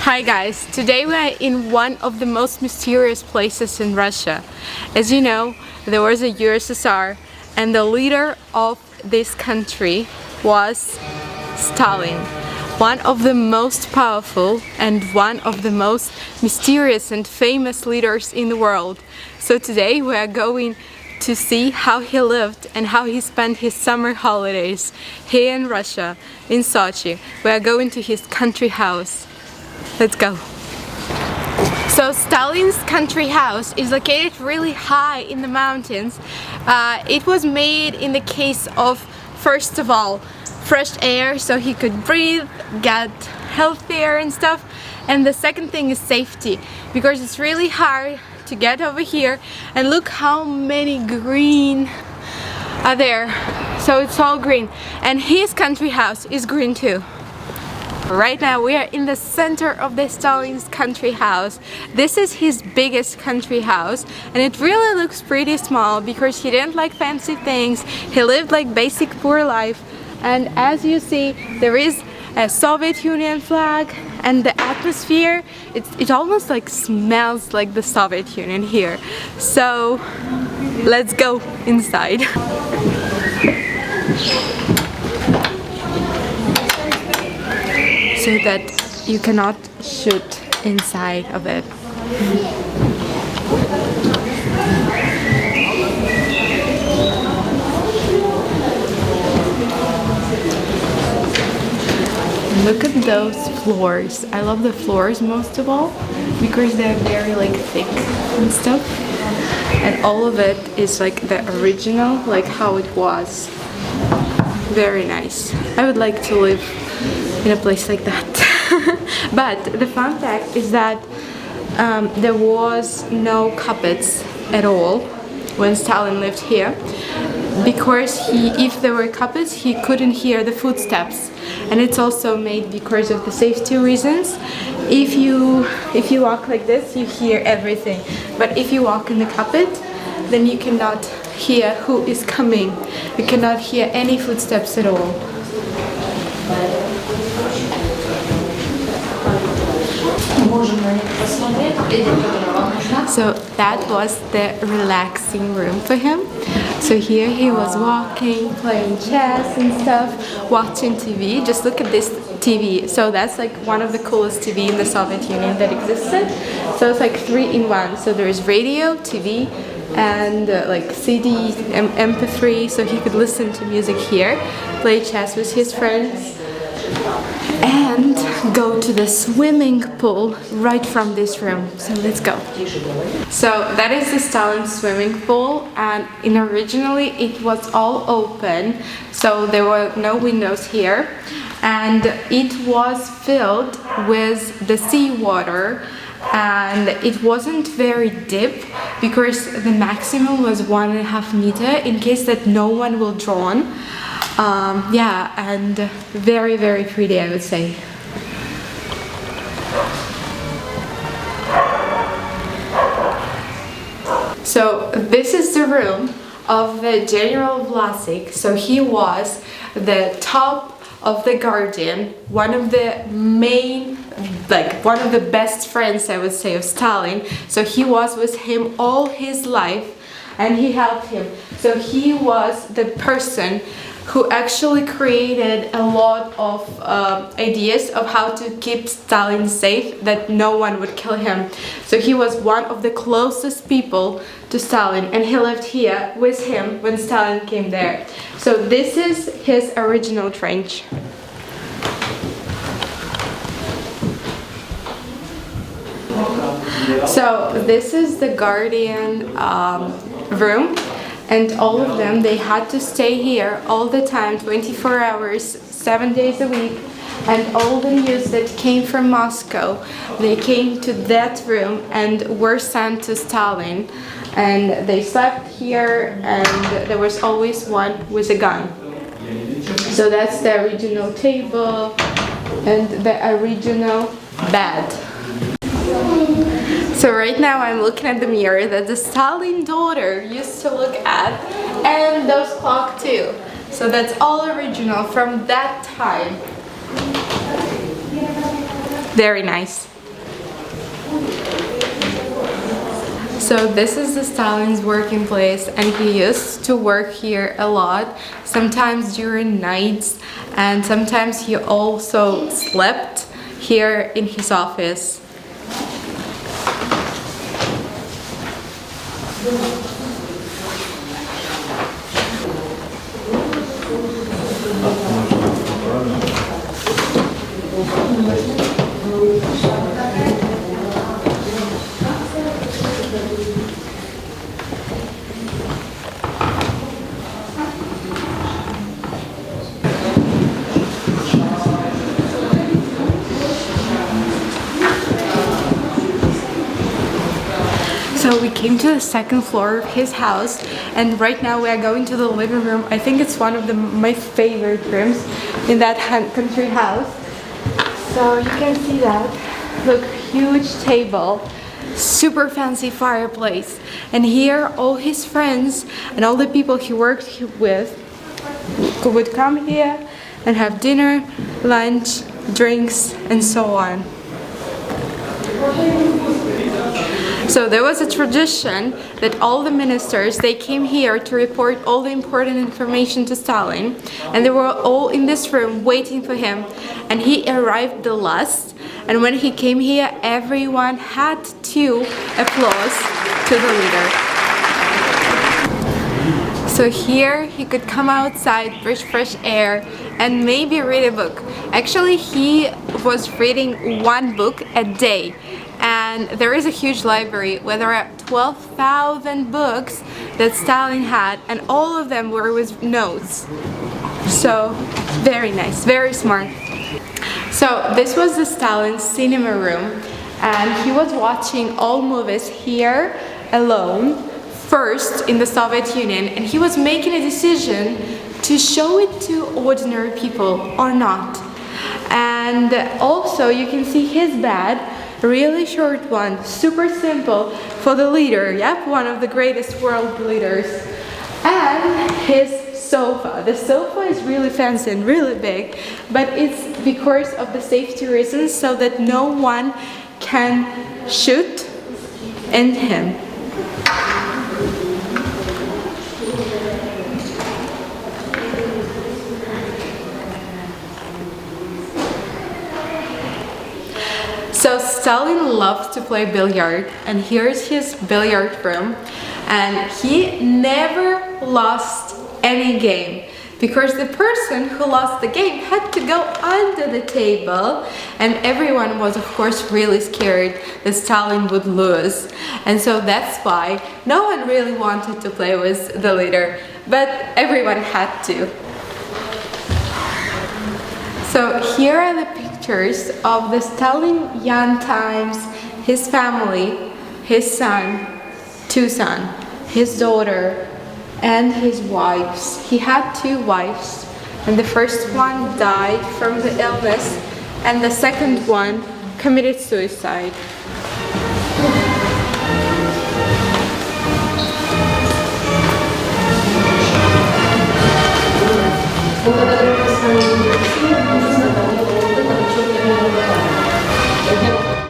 Hi guys, today we are in one of the most mysterious places in Russia. As you know, there was a USSR and the leader of this country was Stalin, one of the most powerful and one of the most mysterious and famous leaders in the world. So today we are going to see how he lived and how he spent his summer holidays here in Russia, in Sochi. We are going to his country house. Let's go. So Stalin's country house is located really high in the mountains. It was made in the case of, first of all, fresh air so he could breathe, get healthier and stuff. And the second thing is safety, because it's really hard to get over here. And look how many green are there. So it's all green. And his country house is green too. Right now we are in the center of the Stalin's country house. This is his biggest country house and it really looks pretty small because he didn't like fancy things. He lived like basic poor life, and as you see there is a Soviet Union flag, and the atmosphere, it almost like smells like the Soviet Union here. So let's go inside. So that you cannot shoot inside of it. Look at those floors. I love the floors most of all because they're very like thick and stuff. And all of it is like the original, like how it was. Very nice. I would like to live in a place like that. But the fun fact is that there was no carpets at all when Stalin lived here, because if there were carpets he couldn't hear the footsteps, and it's also made because of the safety reasons. If you walk like this you hear everything, but if you walk in the carpet then you cannot hear who is coming. You cannot hear any footsteps at all. So that was the relaxing room for him. So here he was walking, playing chess and stuff, watching TV. Just look at this TV. So that's like one of the coolest TV in the Soviet Union that existed. So it's like 3-in-1. So there is radio, TV, and like CD, MP3, so he could listen to music here, play chess with his friends, and go to the swimming pool right from this room. So let's go. So that is the Stalin swimming pool, and originally it was all open, so there were no windows here, and it was filled with the seawater. And it wasn't very deep because the maximum was 1.5 meters in case that no one will drown. Yeah, and very, very pretty, I would say. So this is the room of the General Vlasic. So he was the top of the Guardian, one of the main, like one of the best friends, I would say, of Stalin. So he was with him all his life and he helped him. So he was the person who actually created a lot of ideas of how to keep Stalin safe, that no one would kill him. So he was one of the closest people to Stalin, and he lived here with him when Stalin came there. So this is his original trench. So this is the Guardian room. And all of them, they had to stay here all the time, 24 hours, 7 days a week. And all the news that came from Moscow, they came to that room and were sent to Stalin. And they slept here, and there was always one with a gun. So that's the original table and the original bed. So right now I'm looking at the mirror that the Stalin daughter used to look at, and those clock too. So that's all original from that time. Very nice. So this is the Stalin's working place, and he used to work here a lot, sometimes during nights, and sometimes he also slept here in his office. So we came to the second floor of his house, and right now we are going to the living room. I think it's one of my favorite rooms in that country house. So you can see that. Look, huge table, super fancy fireplace, and here all his friends and all the people he worked with would come here and have dinner, lunch, drinks, and so on. So there was a tradition that all the ministers, they came here to report all the important information to Stalin, and they were all in this room waiting for him, and he arrived the last, and when he came here everyone had to applaud to the leader. So here he could come outside, breathe fresh air, and maybe read a book. Actually, he was reading one book a day. And there is a huge library where there are 12,000 books that Stalin had, and all of them were with notes. So very nice, very smart. So this was the Stalin's cinema room, and he was watching all movies here alone, first in the Soviet Union, and he was making a decision to show it to ordinary people or not. And also you can see his bed, really short one, super simple for the leader, yep, one of the greatest world leaders. And his sofa. The sofa is really fancy and really big, but it's because of the safety reasons, so that no one can shoot in him. So Stalin loved to play billiard, and here's his billiard room, and he never lost any game because the person who lost the game had to go under the table, and everyone was of course really scared that Stalin would lose, and so that's why no one really wanted to play with the leader, but everyone had to. So here are the pictures of the Stalin young times, his family, his son, two sons, his daughter, and his wives. He had two wives, and the first one died from the illness, and the second one committed suicide.